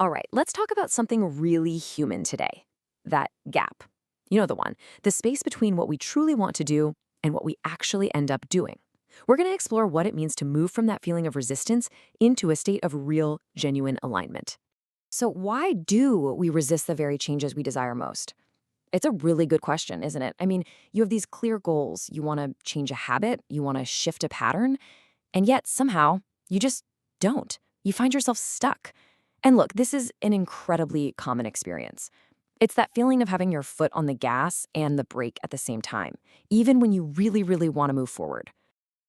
All right, let's talk about something really human today. That gap. You know the one, the space between what we truly want to do and what we actually end up doing. We're going to explore what it means to move from that feeling of resistance into a state of real, genuine alignment. So, why do we resist the very changes we desire most? It's a really good question, isn't it? I mean, you have these clear goals. You want to change a habit, you want to shift a pattern, and yet somehow you just don't. You find yourself stuck. And look, this is an incredibly common experience. It's that feeling of having your foot on the gas and the brake at the same time, even when you really, really want to move forward.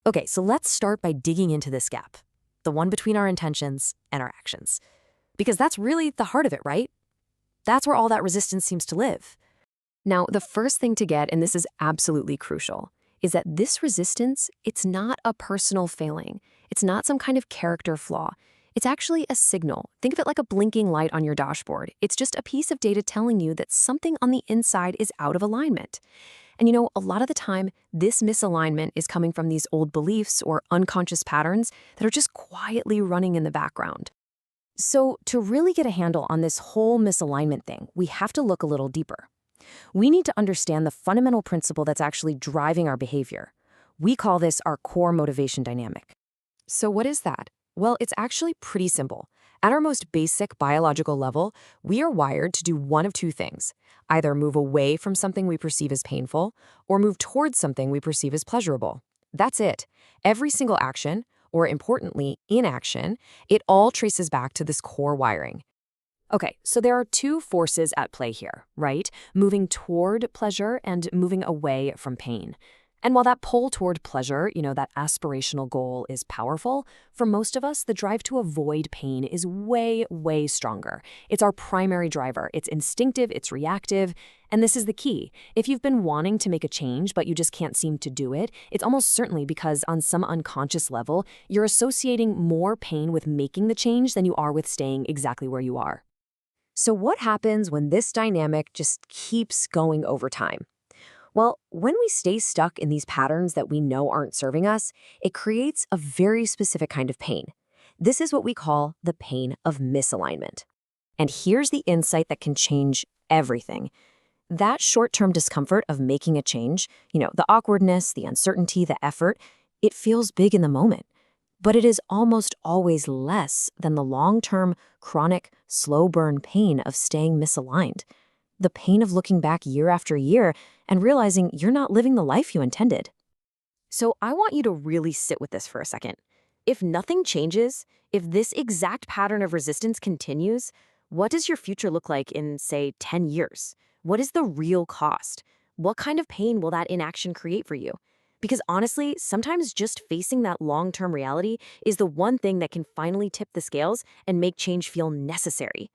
Okay, so let's start by digging into this gap, the one between our intentions and our actions. Because that's really the heart of it, right? That's where all that resistance seems to live. Now, the first thing to get, and this is absolutely crucial, is that this resistance, it's not a personal failing. It's not some kind of character flaw. It's actually a signal. Think of it like a blinking light on your dashboard. It's just a piece of data telling you that something on the inside is out of alignment. And a lot of the time, this misalignment is coming from these old beliefs or unconscious patterns that are just quietly running in the background. So to really get a handle on this whole misalignment thing, we have to look a little deeper. We need to understand the fundamental principle that's actually driving our behavior. We call this our core motivation dynamic. So what is that? Well, it's actually pretty simple. At our most basic biological level, we are wired to do one of two things: either move away from something we perceive as painful or move towards something we perceive as pleasurable. That's it. Every single action, or importantly, inaction, it all traces back to this core wiring. Okay, so there are two forces at play here, right? Moving toward pleasure and moving away from pain. And while that pull toward pleasure, that aspirational goal is powerful, for most of us, the drive to avoid pain is way, way stronger. It's our primary driver. It's instinctive, it's reactive, and this is the key. If you've been wanting to make a change, but you just can't seem to do it, it's almost certainly because on some unconscious level, you're associating more pain with making the change than you are with staying exactly where you are. So what happens when this dynamic just keeps going over time? Well, when we stay stuck in these patterns that we know aren't serving us, it creates a very specific kind of pain. This is what we call the pain of misalignment. And here's the insight that can change everything. That short-term discomfort of making a change, the awkwardness, the uncertainty, the effort, it feels big in the moment. But it is almost always less than the long-term, chronic, slow-burn pain of staying misaligned. The pain of looking back year after year and realizing you're not living the life you intended. So I want you to really sit with this for a second. If nothing changes, if this exact pattern of resistance continues, what does your future look like in, say, 10 years? What is the real cost? What kind of pain will that inaction create for you? Because honestly, sometimes just facing that long-term reality is the one thing that can finally tip the scales and make change feel necessary.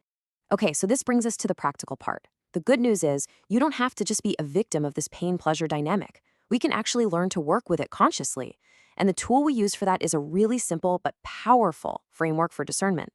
Okay, so this brings us to the practical part. The good news is you don't have to just be a victim of this pain-pleasure dynamic. We can actually learn to work with it consciously. And the tool we use for that is a really simple but powerful framework for discernment.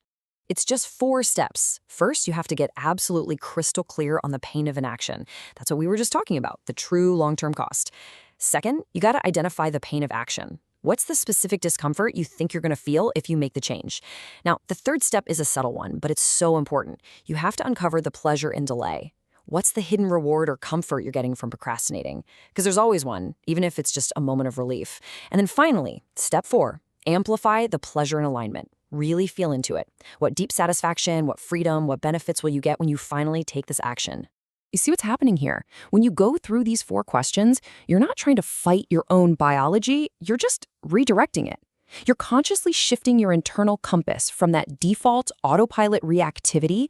It's just 4 steps. First, you have to get absolutely crystal clear on the pain of inaction. That's what we were just talking about, the true long-term cost. Second, you got to identify the pain of action. What's the specific discomfort you think you're going to feel if you make the change? Now, the third step is a subtle one, but it's so important. You have to uncover the pleasure in delay. What's the hidden reward or comfort you're getting from procrastinating? Because there's always one, even if it's just a moment of relief. And then finally, step 4, amplify the pleasure and alignment. Really feel into it. What deep satisfaction, what freedom, what benefits will you get when you finally take this action? You see what's happening here? When you go through these 4 questions, you're not trying to fight your own biology, you're just redirecting it. You're consciously shifting your internal compass from that default autopilot reactivity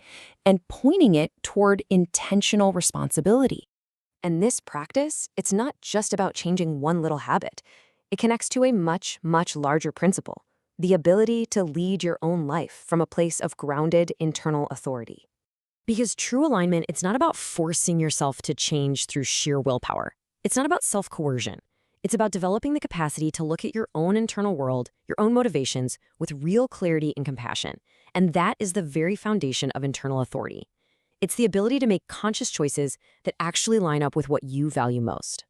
and pointing it toward intentional responsibility. And this practice, it's not just about changing one little habit. It connects to a much, much larger principle: the ability to lead your own life from a place of grounded internal authority. Because true alignment, it's not about forcing yourself to change through sheer willpower. It's not about self-coercion. It's about developing the capacity to look at your own internal world, your own motivations, with real clarity and compassion. And that is the very foundation of internal authority. It's the ability to make conscious choices that actually line up with what you value most.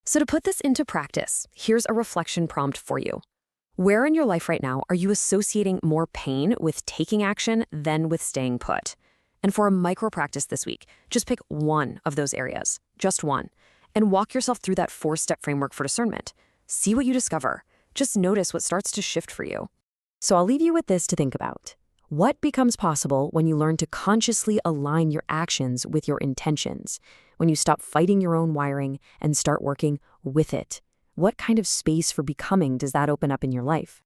So to put this into practice, here's a reflection prompt for you. Where in your life right now are you associating more pain with taking action than with staying put? And for a micro practice this week, just pick one of those areas, just one, and walk yourself through that 4-step framework for discernment. See what you discover. Just notice what starts to shift for you. So I'll leave you with this to think about. What becomes possible when you learn to consciously align your actions with your intentions? When you stop fighting your own wiring and start working with it? What kind of space for becoming does that open up in your life?